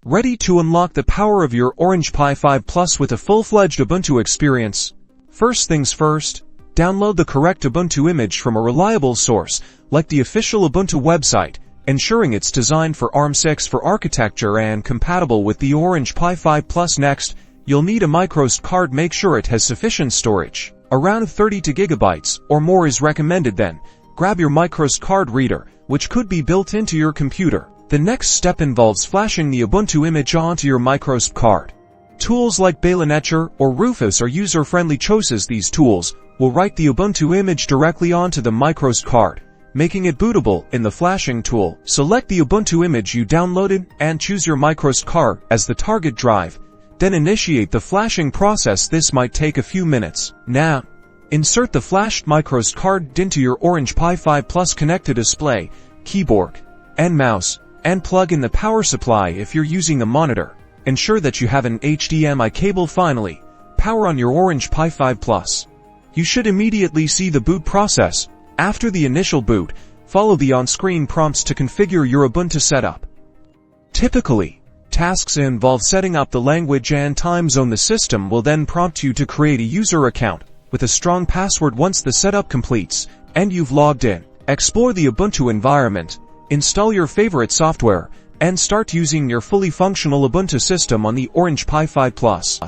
Ready to unlock the power of your Orange Pi 5 Plus with a full-fledged Ubuntu experience? First things first, download the correct Ubuntu image from a reliable source, like the official Ubuntu website, ensuring it's designed for ARM6 for architecture and compatible with the Orange Pi 5 Plus. Next, you'll need a microSD card. Make sure it has sufficient storage. Around 32 GB or more is recommended. Then, grab your microSD card reader, which could be built into your computer. The next step involves flashing the Ubuntu image onto your microSD card. Tools like Balin Etcher or Rufus are user-friendly choices. These tools will write the Ubuntu image directly onto the microSD card, making it bootable. In the flashing tool, select the Ubuntu image you downloaded and choose your microSD card as the target drive. Then initiate the flashing process. This might take a few minutes. Now, insert the flashed microSD card into your Orange Pi 5 Plus. Connect the display, keyboard, and mouse, and plug in the power supply if you're using a monitor. Ensure that you have an HDMI cable. Finally, power on your Orange Pi 5 Plus. You should immediately see the boot process. After the initial boot, follow the on-screen prompts to configure your Ubuntu setup. Typically, tasks involve setting up the language and time zone. The system will then prompt you to create a user account with a strong password. Once the setup completes and you've logged in, explore the Ubuntu environment, install your favorite software, and start using your fully functional Ubuntu system on the Orange Pi 5 Plus.